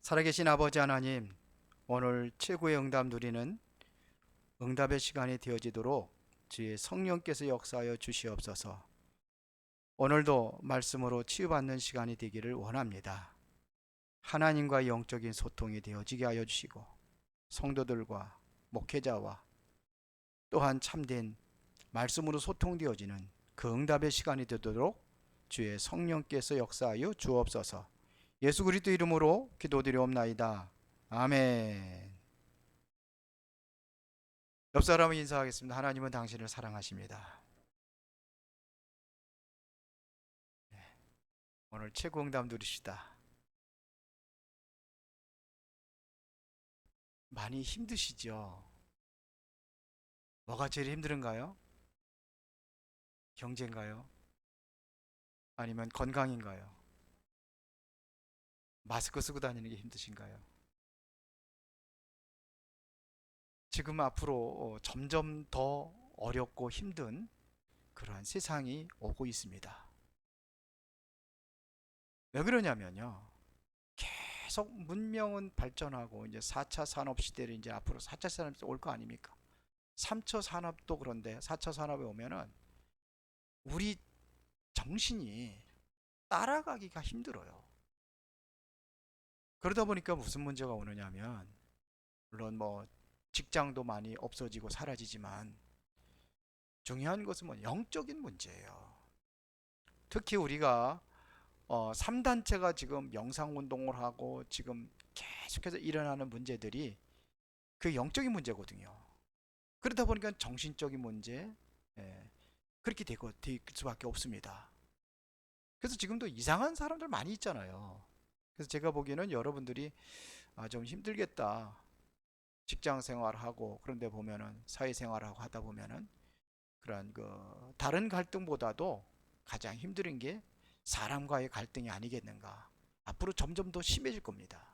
살아계신 아버지 하나님, 오늘 최고의 응답 누리는 응답의 시간이 되어지도록 주의 성령께서 역사하여 주시옵소서. 오늘도 말씀으로 치유받는 시간이 되기를 원합니다. 하나님과 영적인 소통이 되어지게 하여 주시고, 성도들과 목회자와 또한 참된 말씀으로 소통되어지는 그 응답의 시간이 되도록 주의 성령께서 역사하여 주옵소서. 예수 그리스도 이름으로 기도드리옵나이다. 아멘. 옆 사람을 인사하겠습니다. 하나님은 당신을 사랑하십니다. 오늘 최고 응답 누리시다. 많이 힘드시죠? 뭐가 제일 힘든가요? 경제인가요? 아니면 건강인가요? 마스크 쓰고 다니는 게 힘드신가요? 지금 앞으로 점점 더 어렵고 힘든 그러한 세상이 오고 있습니다. 왜 그러냐면요. 계속 문명은 발전하고 이제 4차 산업 시대를 이제 앞으로 4차 산업 시대 올 거 아닙니까? 3차 산업도 그런데 4차 산업에 오면은 우리 정신이 따라가기가 힘들어요. 그러다 보니까 무슨 문제가 오느냐면, 물론 뭐 직장도 많이 없어지고 사라지지만 중요한 것은 뭐 영적인 문제예요. 특히 우리가 3단체가 지금 영상운동을 하고 지금 계속해서 일어나는 문제들이 그 영적인 문제거든요. 그러다 보니까 정신적인 문제, 그렇게 될 수밖에 없습니다. 그래서 지금도 이상한 사람들 많이 있잖아요. 그래서 제가 보기에는 여러분들이 좀 힘들겠다. 직장 생활하고 그런데 보면은 사회생활하고 하다 보면은 그런 그 다른 갈등보다도 가장 힘든 게 사람과의 갈등이 아니겠는가. 앞으로 점점 더 심해질 겁니다.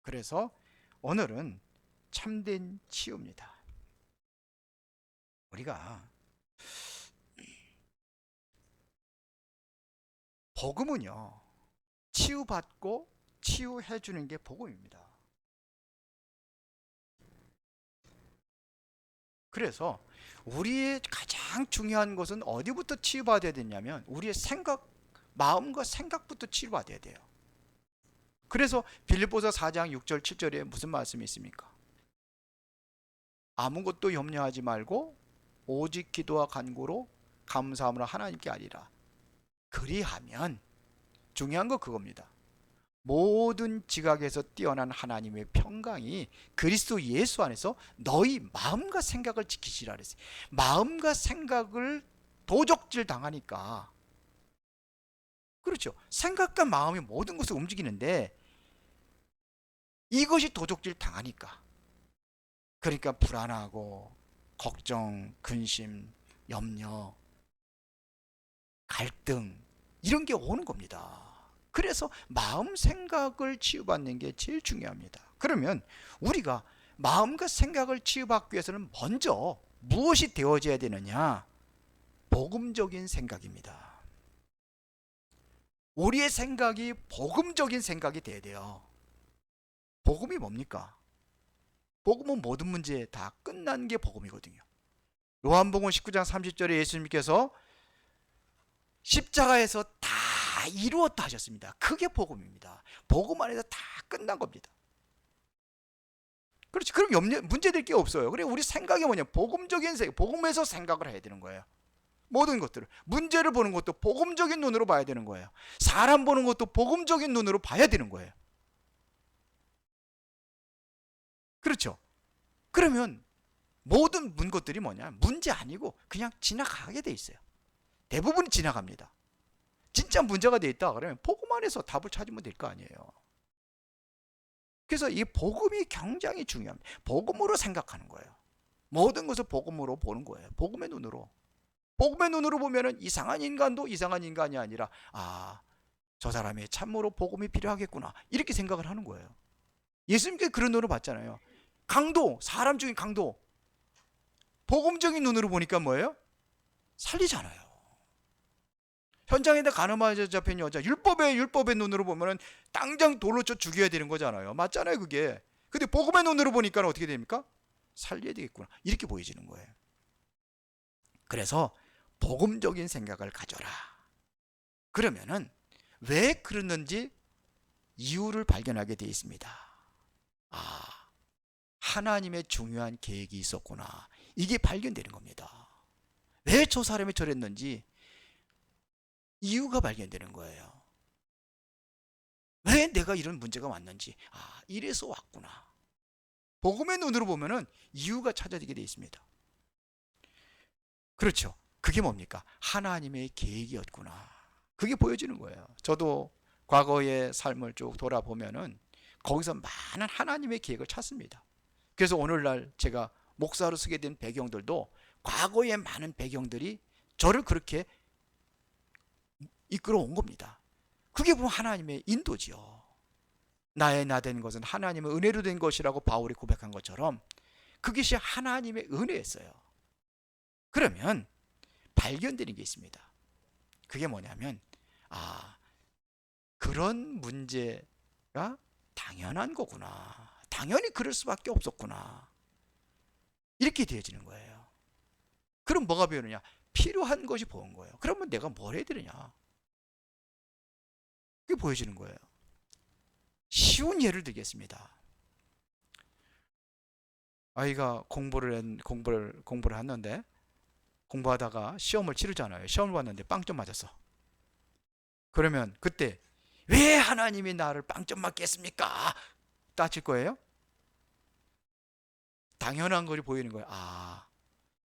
그래서 오늘은 참된 치유입니다. 우리가 복음은요, 치유받고 치유해 주는 게 복음입니다. 그래서 우리의 가장 중요한 것은 어디부터 치유받아야 되냐면 우리의 생각, 마음과 생각부터 치유받아야 돼요. 그래서 빌립보서 4장 6절 7절에 무슨 말씀이 있습니까? 아무것도 염려하지 말고 오직 기도와 간구로 감사함으로 하나님께 아리라. 그리하면 중요한 거 그겁니다. 모든 지각에서 뛰어난 하나님의 평강이 그리스도 예수 안에서 너희 마음과 생각을 지키시라 그랬어요. 마음과 생각을 도적질 당하니까, 그렇죠. 생각과 마음이 모든 것을 움직이는데 이것이 도적질 당하니까, 그러니까 불안하고 걱정, 근심, 염려, 갈등 이런 게 오는 겁니다. 그래서 마음 생각을 치유받는 게 제일 중요합니다. 그러면 우리가 마음과 생각을 치유받기 위해서는 먼저 무엇이 되어져야 되느냐? 복음적인 생각입니다. 우리의 생각이 복음적인 생각이 돼야 돼요. 복음이 뭡니까? 복음은 모든 문제 다 끝난 게 복음이거든요. 요한복음 19장 30절에 예수님께서 십자가에서 다 이루었다 하셨습니다. 그게 복음입니다. 복음 안에서 다 끝난 겁니다. 그렇지. 그럼 문제될 게 없어요. 그래, 우리 생각이 뭐냐? 복음적인 생각, 복음에서 생각을 해야 되는 거예요. 모든 것들을. 문제를 보는 것도 복음적인 눈으로 봐야 되는 거예요. 사람 보는 것도 복음적인 눈으로 봐야 되는 거예요. 그렇죠. 그러면 모든 것들이 뭐냐? 문제 아니고 그냥 지나가게 돼 있어요. 대부분 지나갑니다. 진짜 문제가 돼 있다 그러면 복음 안에서 답을 찾으면 될 거 아니에요. 그래서 이 복음이 굉장히 중요합니다. 복음으로 생각하는 거예요. 모든 것을 복음으로 보는 거예요. 복음의 눈으로. 복음의 눈으로 보면은 이상한 인간도 이상한 인간이 아니라, 저 사람이 참으로 복음이 필요하겠구나, 이렇게 생각을 하는 거예요. 예수님께 그런 눈으로 봤잖아요. 강도, 사람 중에 강도, 복음적인 눈으로 보니까 뭐예요? 살리잖아요. 현장에다 가늠하여 잡힌 여자, 율법의 눈으로 보면은 당장 돌로 쳐 죽여야 되는 거잖아요. 맞잖아요, 그게. 근데 복음의 눈으로 보니까 어떻게 됩니까? 살려야 되겠구나. 이렇게 보여지는 거예요. 그래서 복음적인 생각을 가져라. 그러면은 왜 그러는지 이유를 발견하게 되어 있습니다. 아, 하나님의 중요한 계획이 있었구나. 이게 발견되는 겁니다. 왜 저 사람이 저랬는지 이유가 발견되는 거예요. 왜 내가 이런 문제가 왔는지, 이래서 왔구나. 복음의 눈으로 보면은 이유가 찾아지게 되어 있습니다. 그렇죠. 그게 뭡니까? 하나님의 계획이었구나. 그게 보여지는 거예요. 저도 과거의 삶을 쭉 돌아보면은 거기서 많은 하나님의 계획을 찾습니다. 그래서 오늘날 제가 목사로 쓰게 된 배경들도 과거의 많은 배경들이 저를 그렇게 이끌어온 겁니다. 그게 보면 하나님의 인도지요. 나의 나 된 것은 하나님의 은혜로 된 것이라고 바울이 고백한 것처럼 그것이 하나님의 은혜였어요. 그러면 발견되는 게 있습니다. 그게 뭐냐면 그런 문제가 당연한 거구나. 당연히 그럴 수밖에 없었구나. 이렇게 되어지는 거예요. 그럼 뭐가 보이느냐? 필요한 것이 보인 거예요. 그러면 내가 뭘 해야 되느냐? 그게 보여지는 거예요. 쉬운 예를 들겠습니다. 아이가 공부를 했는데 공부하다가 시험을 치르잖아요. 시험을 봤는데 빵점 맞았어. 그러면 그때 왜 하나님이 나를 빵점 맞게 했습니까? 따질 거예요? 당연한 것이 보이는 거예요.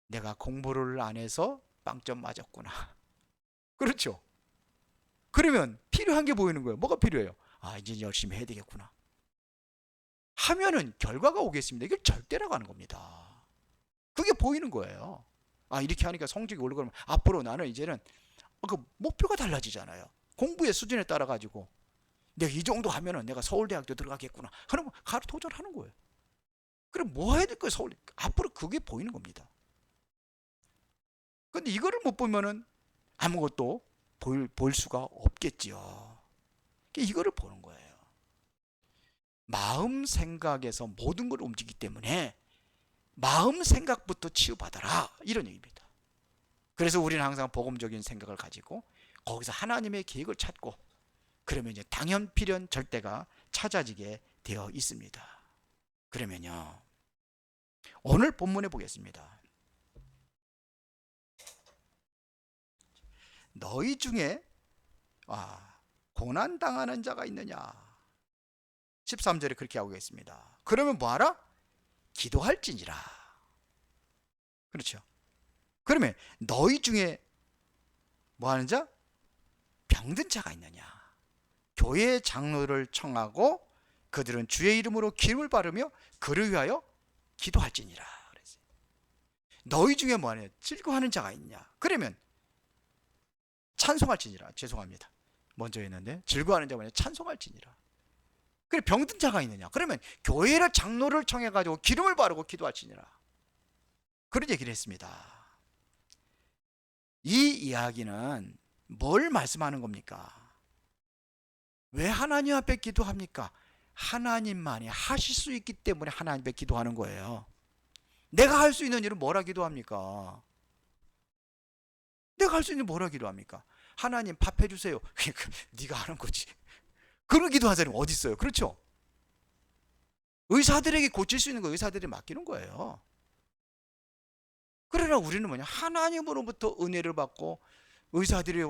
내가 공부를 안 해서 빵점 맞았구나. 그렇죠? 그러면 필요한 게 보이는 거예요. 뭐가 필요해요? 이제 열심히 해야 되겠구나. 하면은 결과가 오겠습니다. 이걸 절대라고 하는 겁니다. 그게 보이는 거예요. 이렇게 하니까 성적이 오르고 그러면 앞으로 나는 이제는 그 목표가 달라지잖아요. 공부의 수준에 따라 가지고 내가 이 정도 하면은 내가 서울대학교 들어가겠구나. 그러면 가로 도전하는 거예요. 그럼 뭐 해야 될 거예요? 서울 앞으로 그게 보이는 겁니다. 근데 이거를 못 보면은 아무것도 볼 수가 없겠지요. 이거를 보는 거예요. 마음 생각에서 모든 걸 움직이기 때문에 마음 생각부터 치유받아라, 이런 얘기입니다. 그래서 우리는 항상 복음적인 생각을 가지고 거기서 하나님의 계획을 찾고 그러면 이제 당연 필연 절대가 찾아지게 되어 있습니다. 그러면요, 오늘 본문에 보겠습니다. 너희 중에 고난 당하는 자가 있느냐? 13절에 그렇게 하고 있습니다. 그러면 뭐하라? 기도할지니라. 그렇죠. 그러면 너희 중에 뭐하는 자? 병든 자가 있느냐? 교회 장로를 청하고 그들은 주의 이름으로 기름을 바르며 그를 위하여 기도할지니라. 그랬어요. 너희 중에 뭐하냐? 즐거워하는 자가 있냐? 그러면 찬송할지니라. 죄송합니다. 먼저 했는데 즐거워하는 자가 뭐냐? 찬송할지니라. 그래, 병든 자가 있느냐? 그러면 교회를 장로를 청해가지고 기름을 바르고 기도할지니라. 그런 얘기를 했습니다. 이 이야기는 뭘 말씀하는 겁니까? 왜 하나님 앞에 기도합니까? 하나님만이 하실 수 있기 때문에 하나님 앞에 기도하는 거예요. 내가 할 수 있는 일은 뭐라 기도합니까? 내가 할 수 있는 뭐라 기도합니까? 하나님 밥 해주세요. 네가 하는 거지. 그런 기도하는 사람이 어디 있어요? 그렇죠? 의사들에게 고칠 수 있는 거 의사들이 맡기는 거예요. 그러나 우리는 뭐냐? 하나님으로부터 은혜를 받고 의사들이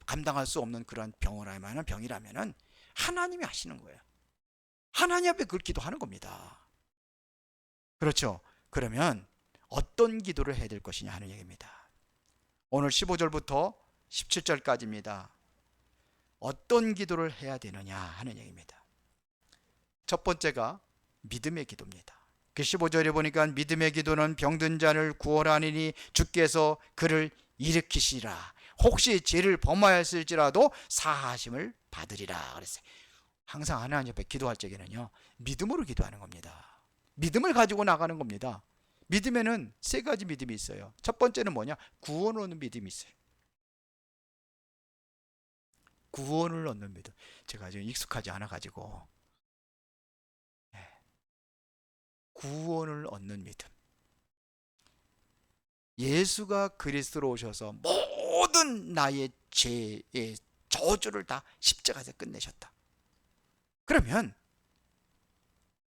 감당할 수 없는 그런 병이라면은 하나님이 하시는 거예요. 하나님 앞에 그걸 기도하는 겁니다. 그렇죠? 그러면 어떤 기도를 해야 될 것이냐 하는 얘기입니다. 오늘 15절부터 17절까지입니다. 어떤 기도를 해야 되느냐 하는 얘기입니다. 첫 번째가 믿음의 기도입니다. 그 15절에 보니까 믿음의 기도는 병든 자를 구원하니니 주께서 그를 일으키시라. 혹시 죄를 범하였을지라도 사하심을 받으리라 그랬어요. 항상 하나님 옆에 기도할 적에는요, 믿음으로 기도하는 겁니다. 믿음을 가지고 나가는 겁니다. 믿음에는 세 가지 믿음이 있어요. 첫 번째는 뭐냐? 구원 오는 믿음이 있어요. 구원을 얻는 믿음. 제가 지금 익숙하지 않아 가지고 구원을 얻는 믿음. 예수가 그리스도로 오셔서 모든 나의 죄의 저주를 다 십자가에서 끝내셨다. 그러면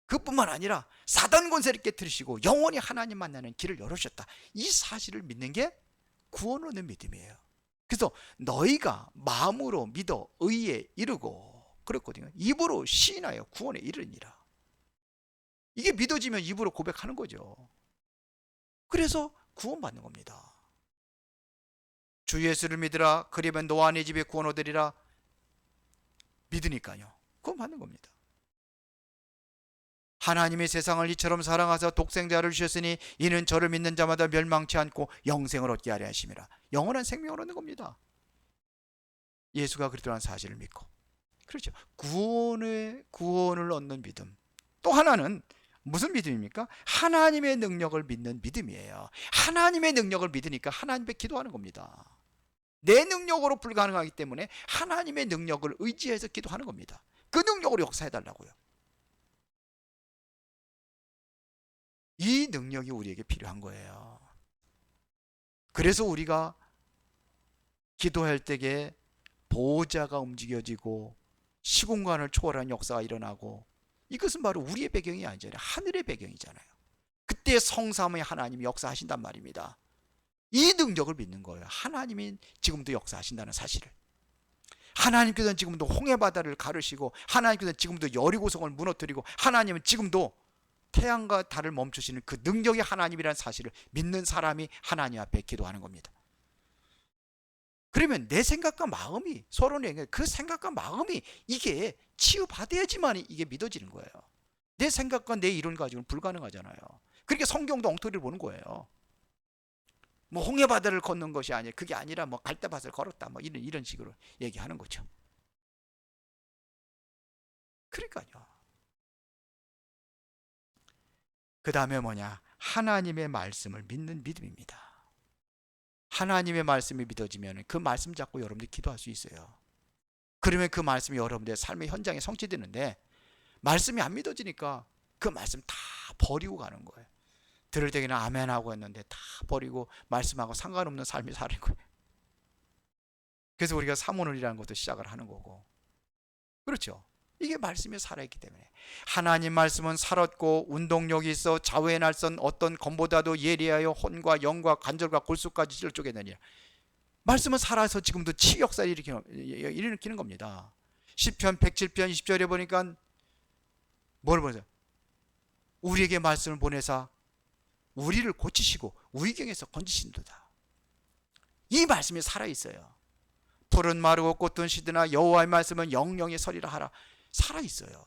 그뿐만 아니라 사단 권세를 깨뜨리시고 영원히 하나님 만나는 길을 열으셨다. 이 사실을 믿는 게 구원 얻는 믿음이에요. 그래서 너희가 마음으로 믿어 의에 이르고 그랬거든요. 입으로 시인하여 구원에 이르니라. 이게 믿어지면 입으로 고백하는 거죠. 그래서 구원받는 겁니다. 주 예수를 믿으라. 그러면 너와 네 집에 구원 얻으리라. 믿으니까요. 구원받는 겁니다. 하나님이 세상을 이처럼 사랑하사 독생자를 주셨으니 이는 저를 믿는 자마다 멸망치 않고 영생을 얻게 하려 하심이라. 영원한 생명을 얻는 겁니다. 예수가 그리스도라는 사실을 믿고. 그렇죠. 구원을 얻는 믿음. 또 하나는 무슨 믿음입니까? 하나님의 능력을 믿는 믿음이에요. 하나님의 능력을 믿으니까 하나님 앞에 기도하는 겁니다. 내 능력으로 불가능하기 때문에 하나님의 능력을 의지해서 기도하는 겁니다. 그 능력으로 역사해달라고요. 이 능력이 우리에게 필요한 거예요. 그래서 우리가 기도할 때에 보호자가 움직여지고 시공간을 초월한 역사가 일어나고, 이것은 바로 우리의 배경이 아니잖아요. 하늘의 배경이잖아요. 그때 성삼의 하나님이 역사하신단 말입니다. 이 능력을 믿는 거예요. 하나님이 지금도 역사하신다는 사실을. 하나님께서는 지금도 홍해바다를 가르시고, 하나님께서는 지금도 여리고성을 무너뜨리고, 하나님은 지금도 태양과 달을 멈추시는 그 능력의 하나님이라는 사실을 믿는 사람이 하나님 앞에 기도하는 겁니다. 그러면 내 생각과 마음이 서로는 그 생각과 마음이 이게 치유받아야지만 이게 믿어지는 거예요. 내 생각과 내 이론 가지고는 불가능하잖아요. 그러니까 성경도 엉터리를 보는 거예요. 뭐 홍해바다를 걷는 것이 아니에요. 그게 아니라 뭐 갈대밭을 걸었다 뭐 이런 식으로 얘기하는 거죠. 그러니까요. 그 다음에 뭐냐? 하나님의 말씀을 믿는 믿음입니다. 하나님의 말씀이 믿어지면 그 말씀 잡고 여러분들이 기도할 수 있어요. 그러면 그 말씀이 여러분들의 삶의 현장에 성취되는데, 말씀이 안 믿어지니까 그 말씀 다 버리고 가는 거예요. 들을 때에는 아멘하고 했는데 다 버리고 말씀하고 상관없는 삶이 사는 거예요. 그래서 우리가 사모늘이라는 것도 시작을 하는 거고. 그렇죠. 이게 말씀이 살아있기 때문에. 하나님 말씀은 살았고 운동력이 있어 좌우의 날선 어떤 검보다도 예리하여 혼과 영과 관절과 골수까지 찔러 쪼개느니라. 말씀은 살아서 지금도 치유 역사를 일으키는 겁니다. 시편 107편 20절에 보니까 뭘 보세요? 우리에게 말씀을 보내사 우리를 고치시고 우리경에서 건지신도다. 이 말씀이 살아있어요. 풀은 마르고 꽃은 시드나 여호와의 말씀은 영영이 서리라 하라. 살아있어요.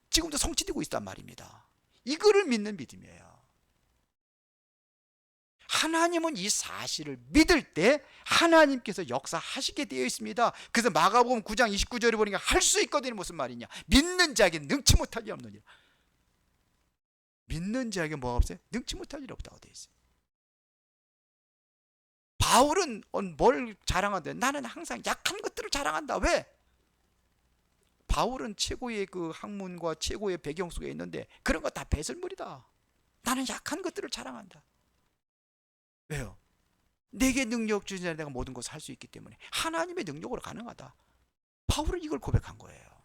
지금도 성취되고 있단 말입니다. 이거를 믿는 믿음이에요. 하나님은 이 사실을 믿을 때 하나님께서 역사하시게 되어 있습니다. 그래서 마가복음 9장 29절에 보니까 할 수 있거든요. 무슨 말이냐? 믿는 자에게 능치 못할 일 없느니라. 믿는 자에게 뭐가 없어요? 능치 못할 일 없다고 되어 있어요. 바울은 뭘 자랑한대? 나는 항상 약한 것들을 자랑한다. 왜? 바울은 최고의 그 학문과 최고의 배경 속에 있는데 그런 거 다 배설물이다. 나는 약한 것들을 자랑한다. 왜요? 내게 능력 주신 자는 내가 모든 것을 할 수 있기 때문에 하나님의 능력으로 가능하다. 바울은 이걸 고백한 거예요.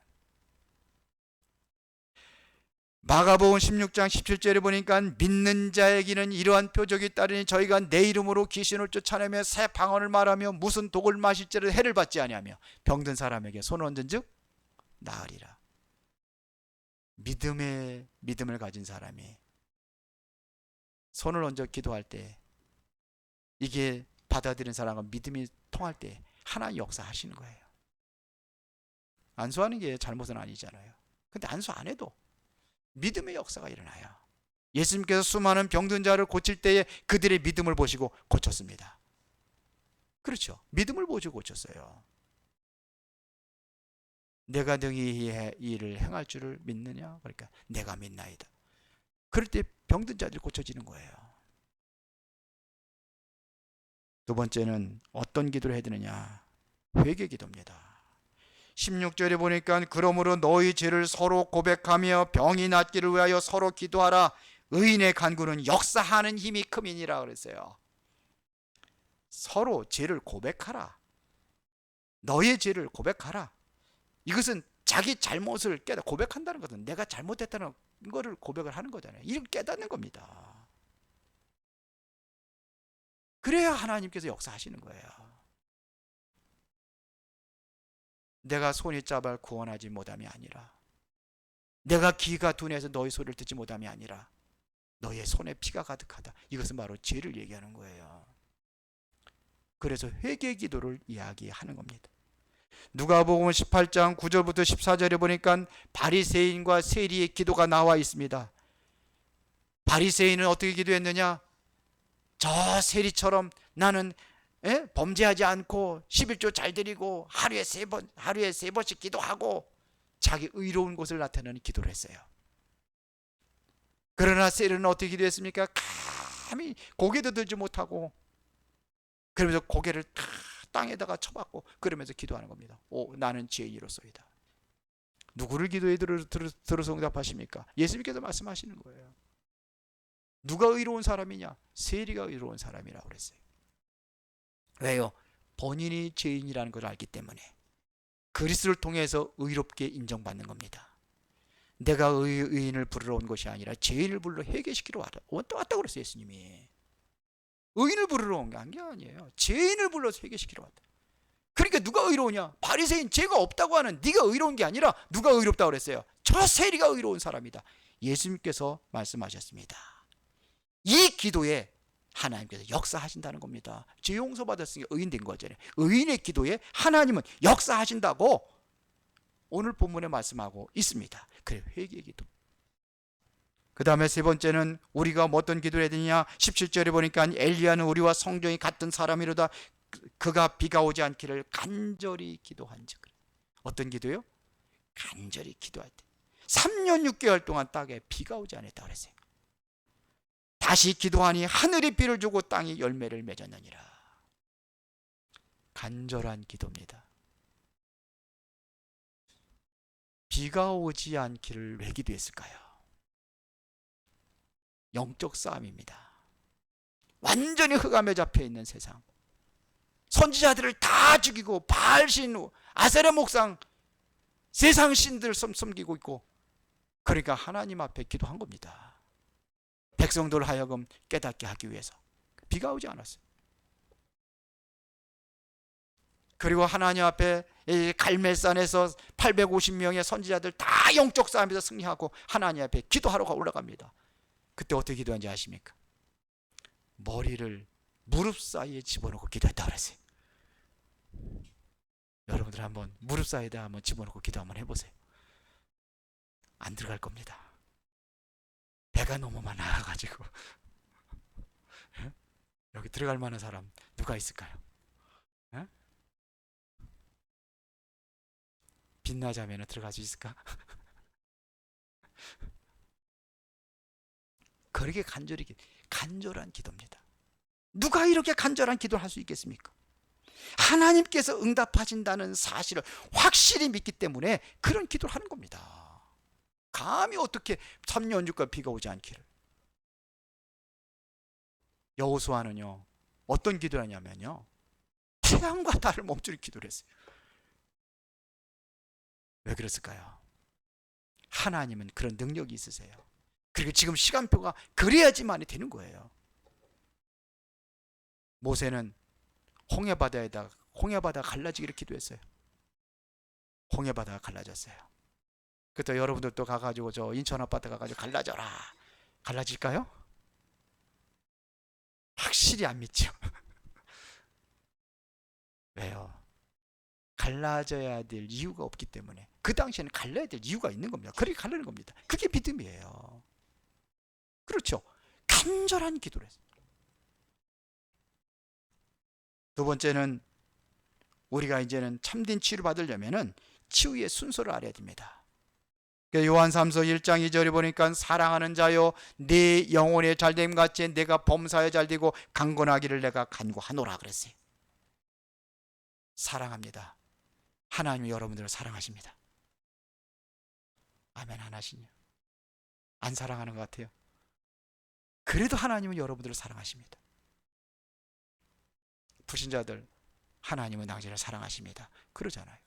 마가복음 16장 17절에 보니까 믿는 자에게는 이러한 표적이 따르니 저희가 내 이름으로 귀신을 쫓아내며 새 방언을 말하며 무슨 독을 마실지를 해를 받지 아니하며 병든 사람에게 손을 얹은즉 나으리라. 믿음을 가진 사람이 손을 얹어 기도할 때, 이게 받아들인 사람과 믿음이 통할 때 하나님 역사하시는 거예요. 안수하는 게 잘못은 아니잖아요. 근데 안수 안 해도 믿음의 역사가 일어나요. 예수님께서 수많은 병든 자를 고칠 때에 그들의 믿음을 보시고 고쳤습니다. 그렇죠. 믿음을 보시고 고쳤어요. 내가 능히 이 일을 행할 줄을 믿느냐? 그러니까 내가 믿나이다. 그럴 때 병든 자들이 고쳐지는 거예요. 두 번째는 어떤 기도를 해야 되느냐? 회개 기도입니다. 16절에 보니까 그러므로 너희 죄를 서로 고백하며 병이 낫기를 위하여 서로 기도하라. 의인의 간구는 역사하는 힘이 큼이니라 그랬어요. 서로 죄를 고백하라. 너의 죄를 고백하라. 이것은 자기 잘못을 깨닫 고백한다는 것은 내가 잘못했다는 거를 고백을 하는 거잖아요. 이걸 깨닫는 겁니다. 그래야 하나님께서 역사하시는 거예요. 내가 손이 짧아 구원하지 못함이 아니라, 내가 귀가 둔해서 너희 소리를 듣지 못함이 아니라 너의 손에 피가 가득하다. 이것은 바로 죄를 얘기하는 거예요. 그래서 회개 기도를 이야기하는 겁니다. 누가복음 18장 9절부터 14절에 보니까 바리새인과 세리의 기도가 나와 있습니다. 바리새인은 어떻게 기도했느냐? 저 세리처럼 나는 범죄하지 않고 11조 잘 드리고 하루에 세 번씩 기도하고 자기 의로운 것을 나타내는 기도를 했어요. 그러나 세리는 어떻게 기도했습니까? 감히 고개도 들지 못하고 그러면서 고개를 땅에다가 쳐박고 그러면서 기도하는 겁니다. 오, 나는 죄인이로소이다. 누구를 기도에 들어서 응답하십니까? 예수님께서 말씀하시는 거예요. 누가 의로운 사람이냐? 세리가 의로운 사람이라고 그랬어요. 왜요? 본인이 죄인이라는 걸 알기 때문에 그리스도를 통해서 의롭게 인정받는 겁니다. 내가 의인을 부르러 온 것이 아니라 죄인을 불러 회개시키러 왔다고 그랬어요. 예수님이 의인을 부르러 온 게 아니에요. 죄인을 불러서 회개시키러 왔다. 그러니까 누가 의로우냐? 바리새인 죄가 없다고 하는 네가 의로운 게 아니라 누가 의롭다고 그랬어요? 저 세리가 의로운 사람이다. 예수님께서 말씀하셨습니다. 이 기도에 하나님께서 역사하신다는 겁니다. 죄 용서 받았으니까 의인 된 거잖아요. 의인의 기도에 하나님은 역사하신다고 오늘 본문에 말씀하고 있습니다. 그래, 회개의 기도. 그 다음에 세 번째는 우리가 어떤 기도를 해야 되냐? 17절에 보니까 엘리야는 우리와 성정이 같은 사람이로다. 그가 비가 오지 않기를 간절히 기도한즉. 어떤 기도요? 간절히 기도할 때 3년 6개월 동안 땅에 비가 오지 않았다고 그랬어요. 다시 기도하니 하늘이 비를 주고 땅이 열매를 맺었느니라. 간절한 기도입니다. 비가 오지 않기를 왜 기도했을까요? 영적 싸움입니다. 완전히 흑암에 잡혀 있는 세상, 선지자들을 다 죽이고 바알신, 아세라 목상, 세상 신들 섬기고 있고, 그러니까 하나님 앞에 기도한 겁니다. 백성들 하여금 깨닫게 하기 위해서. 비가 오지 않았어요. 그리고 하나님 앞에 갈멜산에서 850명의 선지자들 다 영적 싸움에서 승리하고 하나님 앞에 기도하러 올라갑니다. 그때 어떻게 기도한지 아십니까? 머리를 무릎 사이에 집어넣고 기도했다 그랬어요. 여러분들 한번 무릎 사이에다 한번 집어넣고 기도 한번 해보세요. 안 들어갈 겁니다. 배가 너무 많아가지고. 여기 들어갈 만한 사람 누가 있을까요? 빛나자면 들어갈 수 있을까? 그렇게 간절한 기도입니다. 누가 이렇게 간절한 기도를 할 수 있겠습니까? 하나님께서 응답하신다는 사실을 확실히 믿기 때문에 그런 기도를 하는 겁니다. 감히 어떻게 3년 6개월 비가 오지 않기를. 여호수아는요 어떤 기도를 하냐면요 태양과 달을 멈추는 기도를 했어요. 왜 그랬을까요? 하나님은 그런 능력이 있으세요. 그리고 지금 시간표가 그래야지만이 되는 거예요. 모세는 홍해바다가 갈라지기를 기도했어요. 홍해바다가 갈라졌어요. 그때 여러분들도 가가지고 저 인천 아파트 가가지고 갈라져라. 갈라질까요? 확실히 안 믿죠. 왜요? 갈라져야 될 이유가 없기 때문에. 그 당시에는 갈라야 될 이유가 있는 겁니다. 그렇게 갈라는 겁니다. 그게 믿음이에요. 그렇죠. 간절한 기도를 했어요. 두 번째는 우리가 이제는 참된 치유를 받으려면은 치유의 순서를 알아야 됩니다. 요한삼서 1장 2절에 보니까 사랑하는 자여 내 영혼의 잘됨 같이 내가 범사에 잘되고 강건하기를 내가 간구하노라 그랬어요. 사랑합니다. 하나님이 여러분들을 사랑하십니다. 아멘 안 하시냐? 안 사랑하는 것 같아요. 그래도 하나님은 여러분들을 사랑하십니다. 불신자들, 하나님은 당신을 사랑하십니다. 그러잖아요.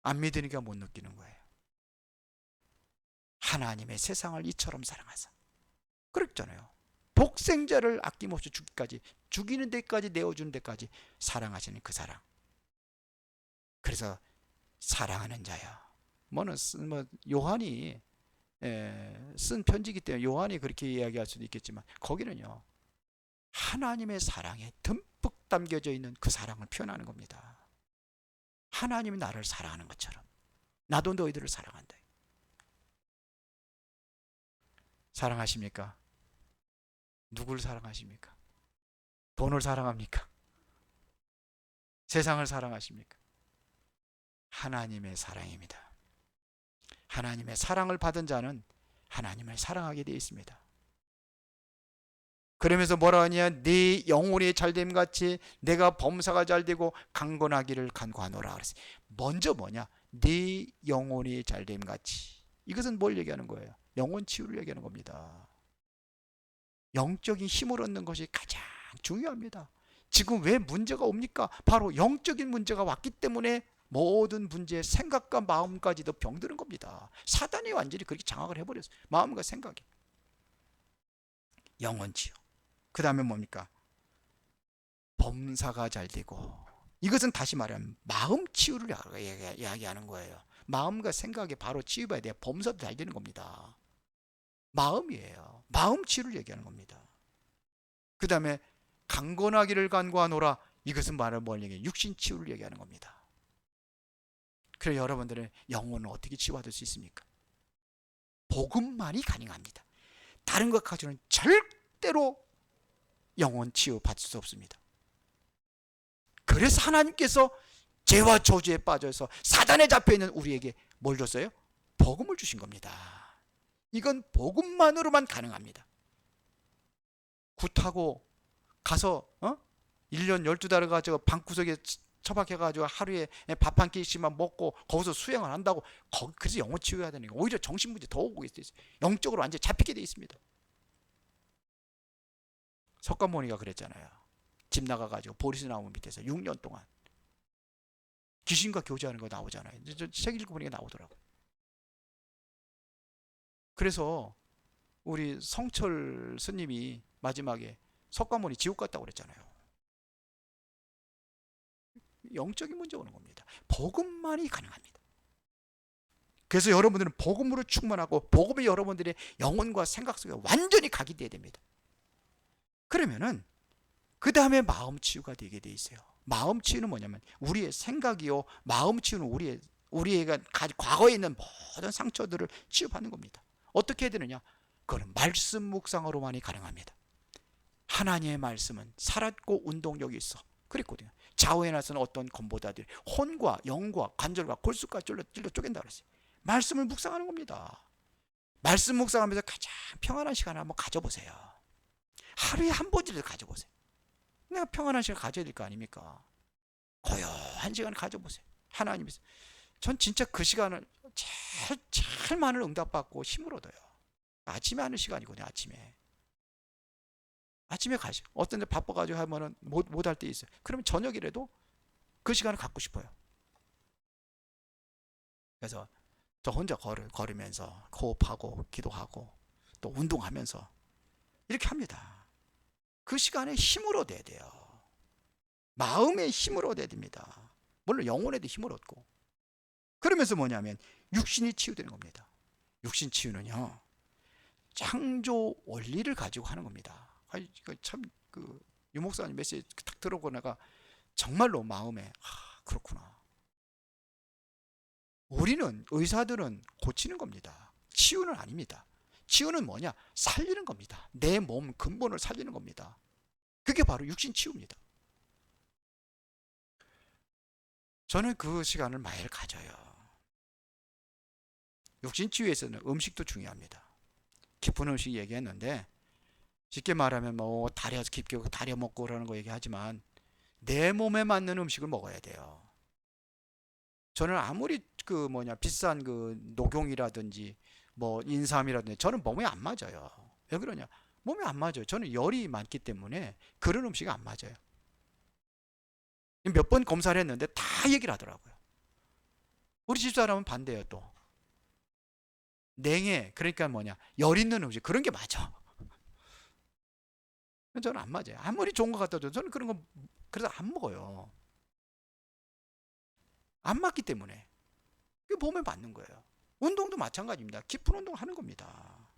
안 믿으니까 못 느끼는 거예요. 하나님의 세상을 이처럼 사랑하사. 그랬잖아요. 독생자를 아낌없이 죽기까지, 죽이는 데까지, 내어주는 데까지 사랑하시는 그 사랑. 그래서 사랑하는 자야. 요한이 쓴 편지이기 때문에 요한이 그렇게 이야기할 수도 있겠지만, 거기는요 하나님의 사랑에 듬뿍 담겨져 있는 그 사랑을 표현하는 겁니다. 하나님이 나를 사랑하는 것처럼 나도 너희들을 사랑한다. 사랑하십니까? 누구를 사랑하십니까? 돈을 사랑합니까? 세상을 사랑하십니까? 하나님의 사랑입니다. 하나님의 사랑을 받은 자는 하나님을 사랑하게 되어 있습니다. 그러면서 뭐라 하냐? 네 영혼이 잘됨 같이 내가 범사가 잘되고 강건하기를 간구하노라 그랬어요. 먼저 뭐냐? 네 영혼이 잘됨 같이. 이것은 뭘 얘기하는 거예요? 영혼 치유를 얘기하는 겁니다. 영적인 힘을 얻는 것이 가장 중요합니다. 지금 왜 문제가 옵니까? 바로 영적인 문제가 왔기 때문에 모든 문제, 생각과 마음까지도 병드는 겁니다. 사단이 완전히 그렇게 장악을 해버렸어요. 마음과 생각이. 영혼 치유. 그 다음에 뭡니까? 범사가 잘 되고. 이것은 다시 말하면 마음 치유를 이야기하는 거예요. 마음과 생각이 바로 치유해야 돼야 범사도 잘 되는 겁니다. 마음이에요. 마음 치유를 얘기하는 겁니다. 그 다음에 강건하기를 간구하노라. 이것은 말을 뭘 얘기해요? 육신 치유를 얘기하는 겁니다. 그래서 여러분들의 영혼은 어떻게 치유받을 수 있습니까? 복음만이 가능합니다. 다른 것 가지고는 절대로 영혼 치유 받을 수 없습니다. 그래서 하나님께서 죄와 저주에 빠져서 사단에 잡혀있는 우리에게 뭘 줬어요? 복음을 주신 겁니다. 이건 복음만으로만 가능합니다. 굿하고 가서 1년 12달을 가지고 방구석에 처박혀가지고 하루에 밥 한 끼씩만 먹고 거기서 수행을 한다고, 그래서 영혼 치유해야 되는 거예요. 오히려 정신문제 더 오고 있어요. 영적으로 완전히 잡히게 돼 있습니다. 석가모니가 그랬잖아요. 집 나가가지고 보리수 나무 밑에서 6년 동안 귀신과 교제하는 거 나오잖아요. 책 읽어보니까 나오더라고요. 그래서 우리 성철 스님이 마지막에 석가모니 지옥 갔다고 그랬잖아요. 영적인 문제 오는 겁니다. 복음만이 가능합니다. 그래서 여러분들은 복음으로 충만하고 복음이 여러분들의 영혼과 생각 속에 완전히 각인되어야 됩니다. 그러면은 그 다음에 마음 치유가 되게 돼 있어요. 마음 치유는 뭐냐면 우리의 생각이요, 마음 치유는 우리가 과거에 있는 모든 상처들을 치유받는 겁니다. 어떻게 해야 되느냐? 그건 말씀 묵상으로만이 가능합니다. 하나님의 말씀은 살았고 운동력이 있어. 그랬거든요. 좌우에 나서는 어떤 검보다들 혼과 영과 관절과 골수까지 찔러 쪼갠다 그랬어요. 말씀을 묵상하는 겁니다. 말씀 묵상하면서 가장 평안한 시간을 한번 가져보세요. 하루에 한 번이라도 가져보세요. 내가 평안한 시간을 가져야 될 거 아닙니까? 고요한 시간을 가져보세요. 하나님께서. 전 진짜 그 시간을 제일 많은 응답받고 힘을 얻어요. 아침에 하는 시간이거든요. 아침에 가죠. 어떤 데 바빠가지고 하면은 못 할 때 있어요. 그러면 저녁이라도 그 시간을 갖고 싶어요. 그래서 저 혼자 걸으면서 호흡하고 기도하고 또 운동하면서 이렇게 합니다. 그 시간에 힘을 얻어야 돼요. 마음의 힘을 얻어야 됩니다. 물론 영혼에도 힘을 얻고. 그러면서 뭐냐면 육신이 치유되는 겁니다. 육신 치유는요, 창조 원리를 가지고 하는 겁니다. 참 유목사님 메시지 딱 들어보고 내가 정말로 마음에 그렇구나. 우리는 의사들은 고치는 겁니다. 치유는 아닙니다. 치유는 뭐냐? 살리는 겁니다. 내 몸 근본을 살리는 겁니다. 그게 바로 육신 치유입니다. 저는 그 시간을 매일 가져요. 육신 치유에서는 음식도 중요합니다. 깊은 음식 얘기했는데, 쉽게 말하면 뭐 다려서 깊게 다려 먹고 그러는 거 얘기하지만 내 몸에 맞는 음식을 먹어야 돼요. 저는 아무리 그 뭐냐 비싼 그 녹용이라든지 뭐 인삼이라든지 저는 몸에 안 맞아요. 왜 그러냐? 몸에 안 맞아요. 저는 열이 많기 때문에 그런 음식이 안 맞아요. 몇 번 검사를 했는데 다 얘기를 하더라고요. 우리 집사람은 반대예요 또. 냉해 그러니까 뭐냐 열 있는 음식 그런 게 맞아. 저는 안 맞아요. 아무리 좋은 것 같아도 저는 그런 거 그래서 안 먹어요. 안 맞기 때문에 그게 몸에 맞는 거예요. 운동도 마찬가지입니다. 깊은 운동 하는 겁니다.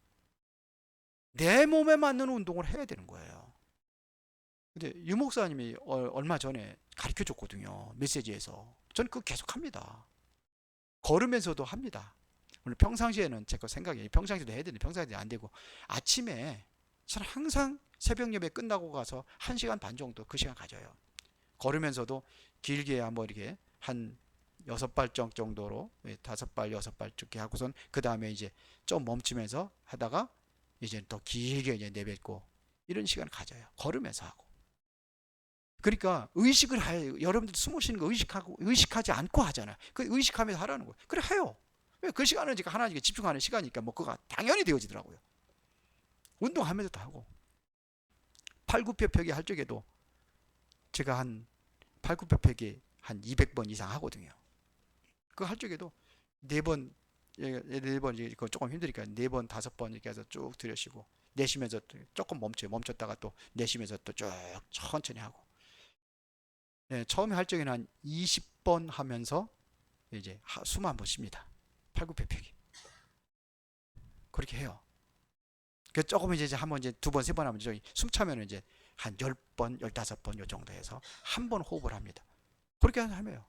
내 몸에 맞는 운동을 해야 되는 거예요. 근데 유 목사님이 얼마 전에 가르쳐 줬거든요. 메시지에서. 저는 그거 계속 합니다. 걸으면서도 합니다. 물론 평상시에는 제 거 생각이 평상시에도 해야 되는데 평상시에 안 되고 아침에 저는 항상 새벽 예배 끝나고 가서 1시간 반 정도 그 시간 가져요. 걸으면서도 길게 한번 이렇게 한 6발짝 정도로 5발 6발 이렇게 하고선 그 다음에 이제 좀 멈추면서 하다가 이제 더 길게 이제 내뱉고 이런 시간을 가져요. 걸으면서 하고. 그러니까 의식을 여러분들 숨을 쉬는 거 의식하고 의식하지 않고 하잖아요. 그 의식하면서 하라는 거예요. 그래 해요. 왜 그 시간은 지금 하나님께 집중하는 시간이니까 뭐 그거 당연히 되어지더라고요. 운동하면서도 하고 팔굽혀펴기 할 적에도 제가 한 팔굽혀펴기 한 200번 이상 하거든요. 그거 할 적에도 네 번, 네 번 이거 조금 힘드니까 4번, 5번 이렇게 해서 쭉 들여쉬고 내쉬면서 조금 멈춰요. 멈췄다가 또 내쉬면서 또 쭉 천천히 하고. 네, 처음에 할 적에는 한 20번 하면서 이제 숨 한 번 쉽니다. 팔굽혀펴기. 그렇게 해요. 그 조금 이제 한번 이제 2번, 3번 하면 저기 숨 차면 이제 한 10번, 15번 요 정도 해서 한 번 호흡을 합니다. 그렇게 하면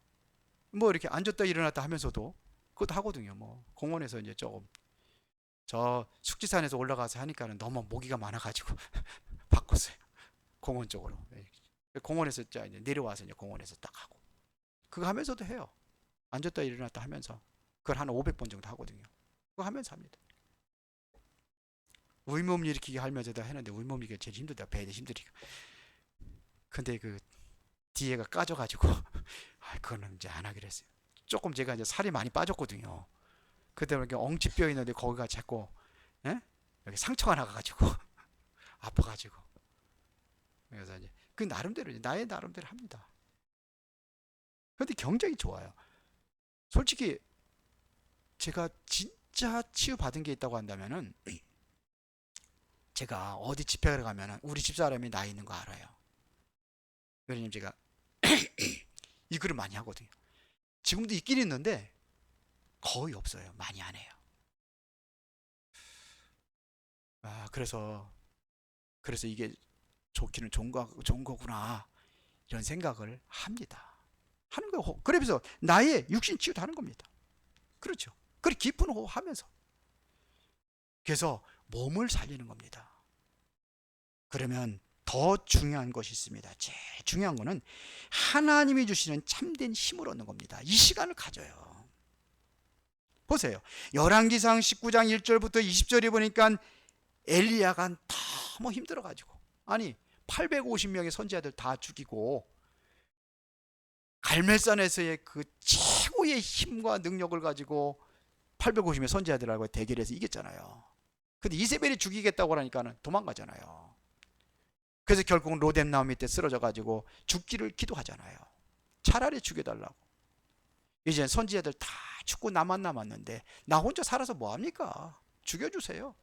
뭐 이렇게 앉았다 일어났다 하면서도 그것도 하거든요. 뭐 공원에서 이제 조금 저 숙지산에서 올라가서 하니까는 너무 모기가 많아가지고 바꿨어요. 공원 쪽으로. 공원에서 이제 내려와서 이제 공원에서 딱 하고 그거 하면서도 해요. 앉았다 일어났다 하면서 그걸 한 500번 정도 하거든요. 그거 하면서 합니다. 윗몸 일으키기 하면서도 하는데 윗몸 일으키기가 제일 힘들다. 배에 힘드니까. 근데 그 뒤에가 까져가지고 그거는 이제 안 하기로 했어요. 조금 제가 이제 살이 많이 빠졌거든요. 그때 이렇게 엉치뼈 있는데 거기가 자꾸 예? 여기 상처가 나가지고 아파가지고 그래서 이제 그 나름대로 나의 나름대로 합니다. 근데 굉장히 좋아요. 솔직히 제가 진짜 치유받은 게 있다고 한다면은 제가 어디 집회를 가면은 우리 집사람이 나이 있는 거 알아요. 왜냐면 제가 이 글을 많이 하거든요. 지금도 있긴 있는데 거의 없어요. 많이 안 해요. 그래서 이게 좋기는 좋은 거구나 이런 생각을 합니다. 하는 거예요. 그래서 나의 육신 치유도 하는 겁니다. 그렇죠. 그리고 깊은 호흡하면서 그래서 몸을 살리는 겁니다. 그러면 더 중요한 것이 있습니다. 제일 중요한 거는 하나님이 주시는 참된 힘을 얻는 겁니다. 이 시간을 가져요. 보세요. 열왕기상 19장 1절부터 20절에 보니까 엘리야가 너무 힘들어가지고 아니 850명의 선지자들 다 죽이고 갈멜산에서의 그 최고의 힘과 능력을 가지고 850명의 선지자들하고 대결해서 이겼잖아요. 근데 이세벨이 죽이겠다고 하니까는 도망가잖아요. 그래서 결국은 로뎀나무 밑에 쓰러져 가지고 죽기를 기도하잖아요. 차라리 죽여달라고. 이제 선지자들 다 죽고 나만 남았는데 나 혼자 살아서 뭐합니까? 죽여주세요.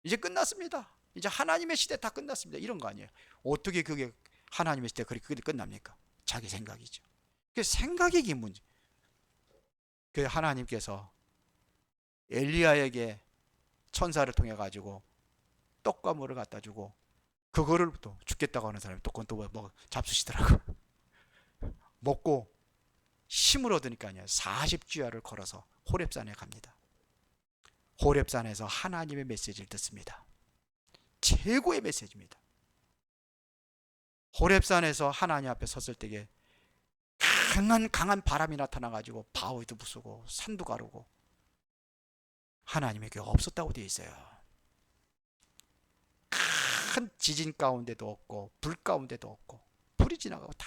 이제 끝났습니다. 이제 하나님의 시대 다 끝났습니다. 이런 거 아니에요. 어떻게 그게 하나님의 시대 그렇게 끝납니까? 자기 생각이죠. 그 생각이 긴 문제. 그 하나님께서 엘리야에게 천사를 통해 가지고 떡과 물을 갖다 주고 그거를 또 죽겠다고 하는 사람이 또 그건 또 뭐 잡수시더라고. 먹고 힘을 얻으니까요. 40주야를 걸어서 호렙산에 갑니다. 호렙산에서 하나님의 메시지를 듣습니다. 최고의 메시지입니다. 호렙산에서 하나님 앞에 섰을 때에 강한 바람이 나타나가지고 바위도 부수고 산도 가르고 하나님의 교회가 없었다고 되어 있어요. 큰 지진 가운데도 없고 불 가운데도 없고 불이 지나가고 다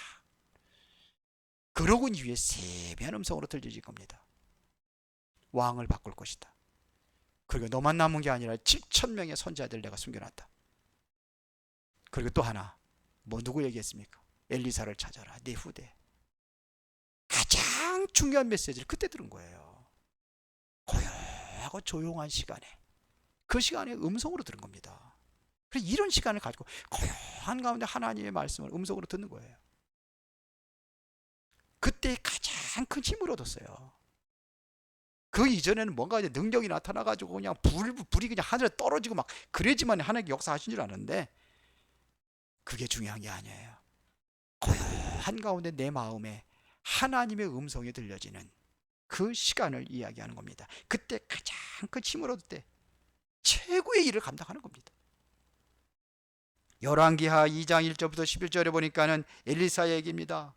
그러고 이후에 세미한 음성으로 들려질 겁니다. 왕을 바꿀 것이다. 그리고 너만 남은 게 아니라 7,000명의 선지자들 내가 숨겨놨다. 그리고 또 하나, 뭐 누구 얘기했습니까? 엘리사를 찾아라, 내 후대. 가장 중요한 메시지를 그때 들은 거예요. 고요하고 조용한 시간에, 그 시간에 음성으로 들은 겁니다. 그래서 이런 시간을 가지고 고요한 가운데 하나님의 말씀을 음성으로 듣는 거예요. 그때 가장 큰 힘을 얻었어요. 그 이전에는 뭔가 이제 능력이 나타나가지고 그냥 불이 그냥 하늘에 떨어지고 막 그래지만 하나님께 역사하신 줄 아는데, 그게 중요한 게 아니에요. 고요한 가운데 내 마음에 하나님의 음성이 들려지는 그 시간을 이야기하는 겁니다. 그때 가장 큰 힘을 얻을 때 최고의 일을 감당하는 겁니다. 열왕기하 2장 1절부터 11절에 보니까는 엘리사의 얘기입니다.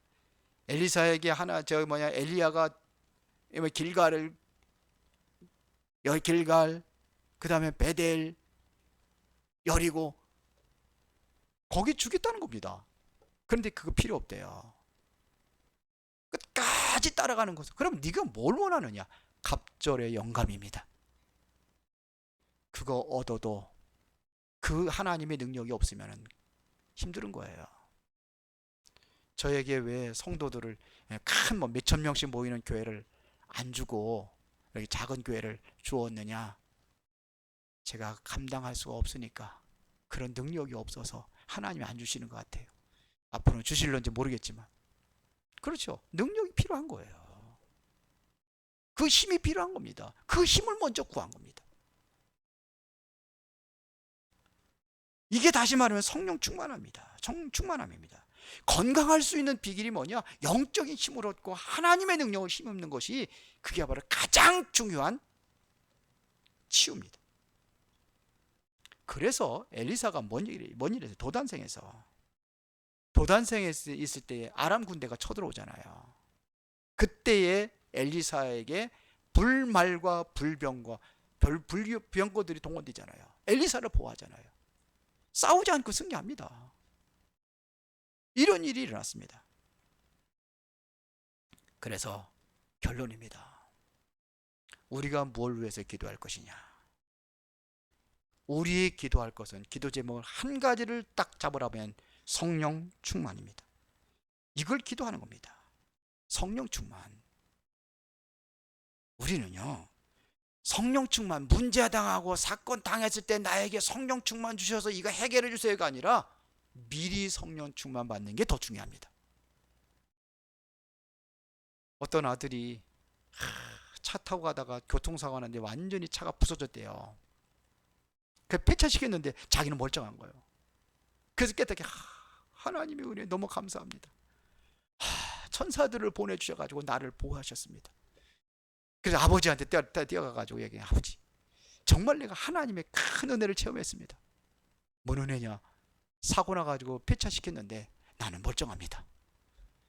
엘리사에게 엘리야가 길갈, 그 다음에 베델, 여리고, 거기 죽였다는 겁니다. 그런데 그거 필요 없대요. 끝까지 따라가는 것은. 그럼 네가 뭘 원하느냐? 갑절의 영감입니다. 그거 얻어도 그 하나님의 능력이 없으면 힘든 거예요. 저에게 왜 성도들을 큰 몇천 명씩 모이는 교회를 안 주고 여기 작은 교회를 주었느냐? 제가 감당할 수가 없으니까, 그런 능력이 없어서 하나님이 안 주시는 것 같아요. 앞으로는 주실런지 모르겠지만. 그렇죠. 능력이 필요한 거예요. 그 힘이 필요한 겁니다. 그 힘을 먼저 구한 겁니다. 이게 다시 말하면 성령 충만합니다. 충만함입니다. 건강할 수 있는 비결이 뭐냐? 영적인 힘을 얻고 하나님의 능력을 힘입는 것이, 그게 바로 가장 중요한 치유입니다. 그래서 엘리사가 뭔 일이에요? 도단성에 있을 때 아람 군대가 쳐들어오잖아요. 그때에 엘리사에게 불말과 불병과 불병거들이 동원되잖아요. 엘리사를 보호하잖아요. 싸우지 않고 승리합니다. 이런 일이 일어났습니다. 그래서 결론입니다. 우리가 뭘 위해서 기도할 것이냐? 우리의 기도할 것은, 기도 제목을 한 가지를 딱 잡으라면 성령 충만입니다. 이걸 기도하는 겁니다. 성령 충만. 우리는요, 성령 충만, 문제 당하고 사건 당했을 때 나에게 성령 충만 주셔서 이거 해결해 주세요가 아니라 미리 성령 충만 받는 게 더 중요합니다. 어떤 아들이 차 타고 가다가 교통사고 났는데 완전히 차가 부서졌대요. 그 폐차시켰는데 자기는 멀쩡한 거예요. 그래서 깨닫게, 하나님의 은혜 너무 감사합니다. 천사들을 보내주셔가지고 나를 보호하셨습니다. 그래서 아버지한테 뛰어가가지고 얘기해. 아버지, 정말 내가 하나님의 큰 은혜를 체험했습니다. 뭔 은혜냐? 사고 나가지고 폐차시켰는데 나는 멀쩡합니다.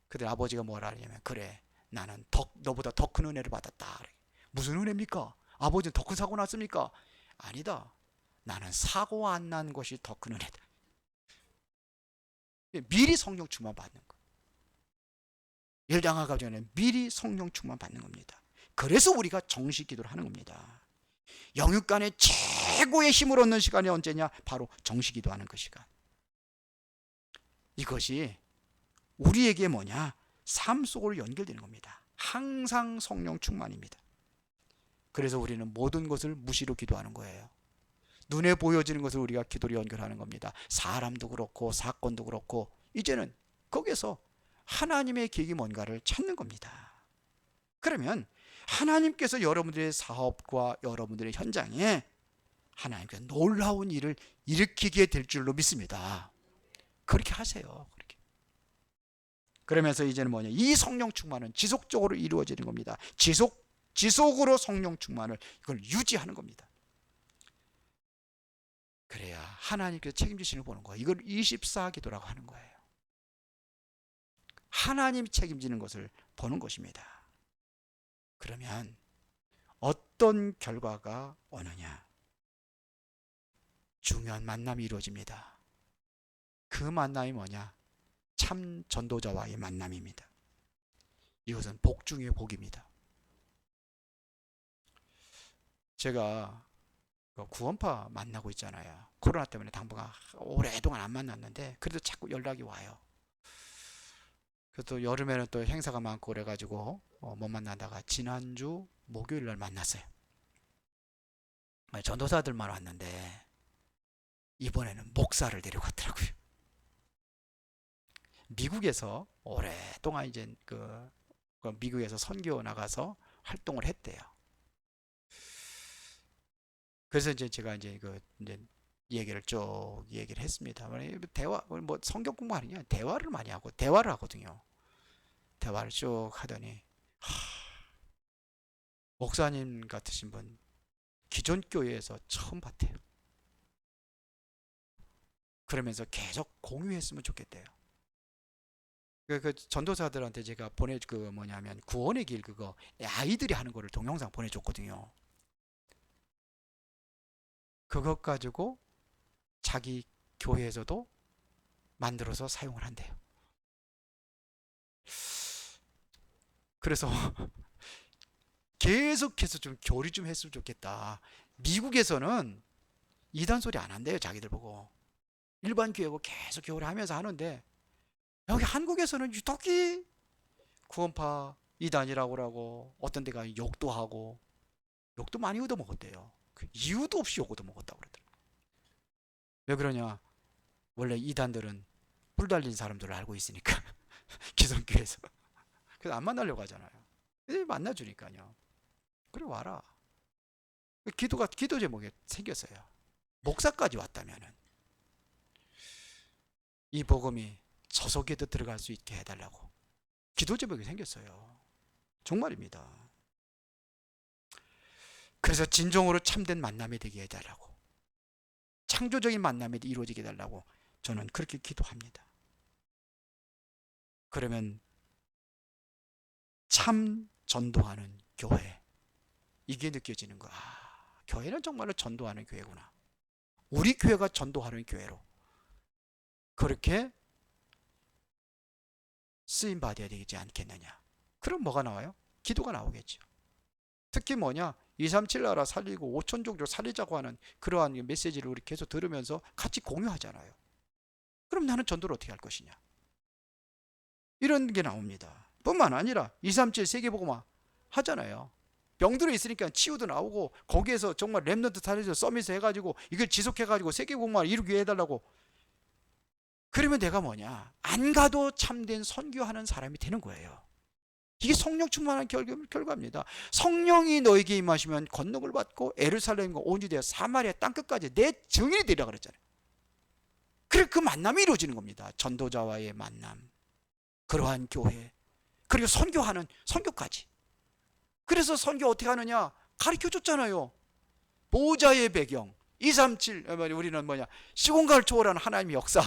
그때 아버지가 뭐라 하냐면, 그래, 나는 너보다 더 큰 은혜를 받았다. 무슨 은혜입니까? 아버지는 더 큰 사고 났습니까? 아니다. 나는 사고 안 난 것이 더 큰 은혜다. 미리 성령 충만 받는 거. 일 당하기 전에 미리 성령 충만 받는 겁니다. 그래서 우리가 정식 기도를 하는 겁니다. 영육 간의 최고의 힘을 얻는 시간이 언제냐? 바로 정식 기도하는 그 시간. 이것이 우리에게 뭐냐? 삶 속으로 연결되는 겁니다. 항상 성령 충만입니다. 그래서 우리는 모든 것을 무시로 기도하는 거예요. 눈에 보여지는 것을 우리가 기도로 연결하는 겁니다. 사람도 그렇고 사건도 그렇고, 이제는 거기에서 하나님의 계획이 뭔가를 찾는 겁니다. 그러면 하나님께서 여러분들의 사업과 여러분들의 현장에 하나님께서 놀라운 일을 일으키게 될 줄로 믿습니다. 그렇게 하세요. 그렇게. 그러면서 이제는 뭐냐? 이 성령 충만은 지속적으로 이루어지는 겁니다. 지속으로 성령 충만을, 이걸 유지하는 겁니다. 그래야 하나님께서 책임지시는 걸 보는 거예요. 이걸 24기도라고 하는 거예요. 하나님이 책임지는 것을 보는 것입니다. 그러면 어떤 결과가 오느냐? 중요한 만남이 이루어집니다. 그 만남이 뭐냐? 참 전도자와의 만남입니다. 이것은 복 중의 복입니다. 제가 구원파 만나고 있잖아요. 코로나 때문에 당분간 오랫동안 안 만났는데 그래도 자꾸 연락이 와요. 그래서 여름에는 또 행사가 많고 그래가지고 못 만나다가 지난주 목요일 날 만났어요. 전도사들만 왔는데 이번에는 목사를 데려갔더라고요. 미국에서 오랫동안 이제 그 미국에서 선교 나가서 활동을 했대요. 그래서 이제 제가 이제 이제 얘기를 쭉 얘기를 했습니다. 대화 뭐 성경 공부하는 게 아니라 대화를 많이 하고 대화를 하거든요. 대화를 쭉 하더니 목사님 같으신 분 기존 교회에서 처음 봤대요. 그러면서 계속 공유했으면 좋겠대요. 그 전도사들한테 제가 뭐냐면 구원의 길 그거 아이들이 하는 거를 동영상 보내줬거든요. 그것 가지고 자기 교회에서도 만들어서 사용을 한대요. 그래서 계속해서 좀 교류 좀 했으면 좋겠다. 미국에서는 이단 소리 안 한대요. 자기들 보고. 일반 교회고 계속 교류하면서 하는데 여기 한국에서는 유독히 구원파 이단이라고 하고 어떤 데가 욕도 하고 욕도 많이 얻어먹었대요. 그 이유도 없이 욕 얻어먹었다고 그러더라고요. 왜 그러냐? 원래 이단들은 뿔 달린 사람들을 알고 있으니까 기성교회에서 그래서 안 만나려고 하잖아요. 만나주니까요. 그래 와라. 기도 제목에 생겼어요. 목사까지 왔다면은 이 복음이 저속에도 들어갈 수 있게 해달라고 기도 제목이 생겼어요. 정말입니다. 그래서 진정으로 참된 만남이 되게 해달라고, 창조적인 만남이 이루어지게 해달라고 저는 그렇게 기도합니다. 그러면 참 전도하는 교회, 이게 느껴지는 거야. 교회는 정말로 전도하는 교회구나. 우리 교회가 전도하는 교회로 그렇게 쓰임 받아야 되지 않겠느냐. 그럼 뭐가 나와요? 기도가 나오겠죠. 특히 뭐냐? 237 나라 살리고 5천 종족 살리자고 하는 그러한 메시지를 우리 계속 들으면서 같이 공유하잖아요. 그럼 나는 전도를 어떻게 할 것이냐? 이런 게 나옵니다. 뿐만 아니라 237 세계복음화 하잖아요. 병들어 있으니까 치유도 나오고 거기에서 정말 렘넌트 타리에서 서밋 해가지고 이걸 지속해가지고 세계복음화를 이루게 해달라고. 그러면 내가 뭐냐? 안 가도 참된 선교하는 사람이 되는 거예요. 이게 성령 충만한 결과입니다. 성령이 너에게 임하시면 권능을 받고 예루살렘과 온 유대와 사마리아 땅끝까지 내 증인이 되리라 그랬잖아요. 그래 그 만남이 이루어지는 겁니다. 전도자와의 만남, 그러한 교회, 그리고 선교하는 선교까지. 그래서 선교 어떻게 하느냐 가르쳐 줬잖아요. 보호자의 배경 237 우리는 뭐냐 시공간을 초월하는 하나님의 역사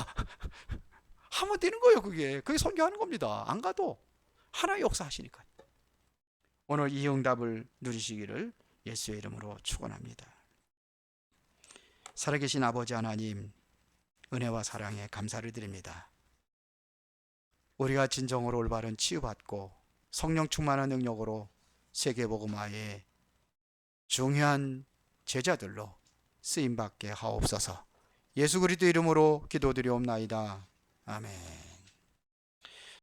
하면 되는 거예요. 그게 선교하는 겁니다. 안 가도 하나의 역사 하시니까. 오늘 이 응답을 누리시기를 예수의 이름으로 축원합니다. 살아계신 아버지 하나님, 은혜와 사랑에 감사를 드립니다. 우리가 진정으로 올바른 치유받고 성령 충만한 능력으로 세계복음화의 중요한 제자들로 쓰임받게 하옵소서. 예수 그리스도 이름으로 기도드리옵나이다. 아멘.